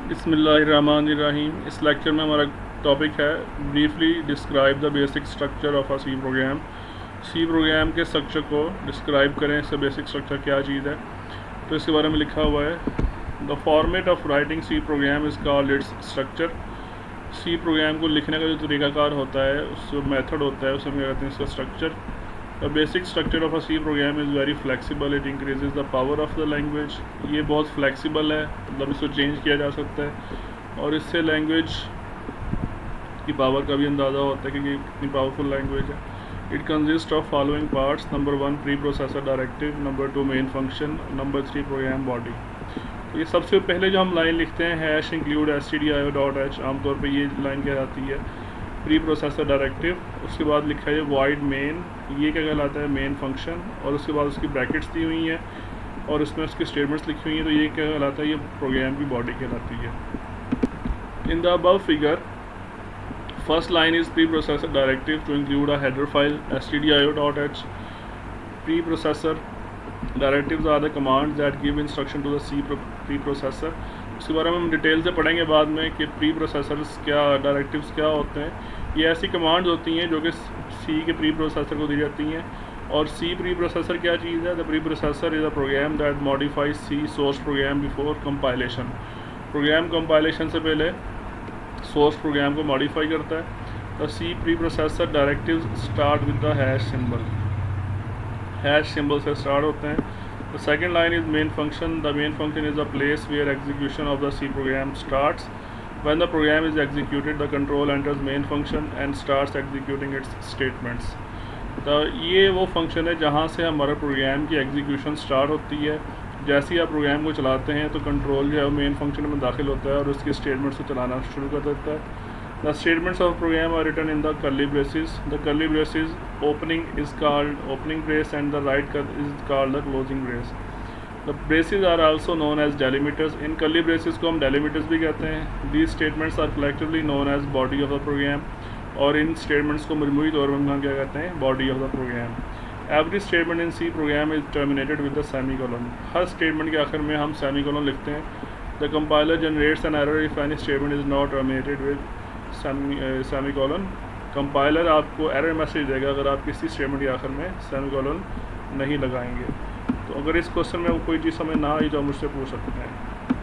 बिस्मिल्लाहिर्रहमानिर्रहीम। इस लेक्चर में हमारा टॉपिक है briefly describe the basic structure of a C program. C program के स्ट्रक्चर को डिस्क्राइब करें, इसका बेसिक स्ट्रक्चर क्या चीज़ है। तो इसके बारे में लिखा हुआ है, the format of writing C program is called its structure. C program को लिखने का जो तरीकाकार होता है, उस मेथड होता है, उसे हम क्या कहते हैं, इसका structure. The basic structure of a C program is very flexible, it increases the power of the language. ये बहुत फ्लेक्सिबल है, मतलब इसको चेंज किया जा सकता है और इससे लैंग्वेज की पावर का भी अंदाज़ा होता है कि ये कितनी पावरफुल लैंग्वेज है। It consist of following parts, number 1 pre processor directive, number 2 main function, number 3 program body. तो ये सबसे पहले जो हम लाइन लिखते हैं हैश इंक्लूड stdio.h, आमतौर पे ये लाइन कहलाती है प्री प्रोसेसर डायरेक्टिव। उसके बाद लिखा है वॉइड मेन, ये क्या कहलाता है, मेन फंक्शन। और उसके बाद उसकी ब्रैकेट्स दी हुई हैं और उसमें उसकी स्टेटमेंट्स लिखी हुई हैं, तो ये क्या कहलाता है, ये प्रोग्राम की बॉडी कहलाती है। In the above figure first line is pre processor directive to include a header file stdio.h। Pre processor directives are the commands that give instruction to the C pre processor. उसके बारे में हम detail से पढ़ेंगे बाद में कि pre processors क्या, डायरेक्टिव्स क्या होते हैं। ये ऐसी कमांड्स होती हैं जो कि सी के प्री प्रोसेसर को दी जाती हैं। और सी प्री प्रोसेसर क्या चीज़ है? The pre processor is a program that modifies C source program before compilation. Program compilation से पहले सोर्स प्रोग्राम को मॉडिफाई करता है। The C pre processor directives start with the hash symbol, hash symbol से start होते हैं। The second line is main function. The main function is a place where execution of the C program starts. When the program is executed, the control enters main function and starts executing its statements. तो ये वो function है जहाँ से हमारे programme की execution start होती है। जैसे ही आप प्रोग्राम को चलाते हैं तो कंट्रोल जो है वो मेन फंक्शन में दाखिल होता है और उसके स्टेटमेंट्स को चलाना शुरू कर देता है। The statements of program are written in the curly braces. The curly braces opening is called opening brace and the right is called the closing brace. The braces are also known as delimiters. In curly braces को हम delimiters भी कहते हैं। These statements are collectively known as body of the program. और इन statements को मजमूई तौर पर हम क्या कहते हैं, body of the program. Every statement in C program is terminated with the semicolon. Her statement के आखिर में हम semicolon लिखते हैं। The compiler generates an error if any statement is not terminated with semicolon. Compiler आपको error message देगा अगर आप किसी स्टेटमेंट के आखिर में सेमीकोलन नहीं लगाएंगे। तो अगर इस क्वेश्चन में कोई चीज़ समझ ना आई तो आप मुझसे पूछ सकते हैं।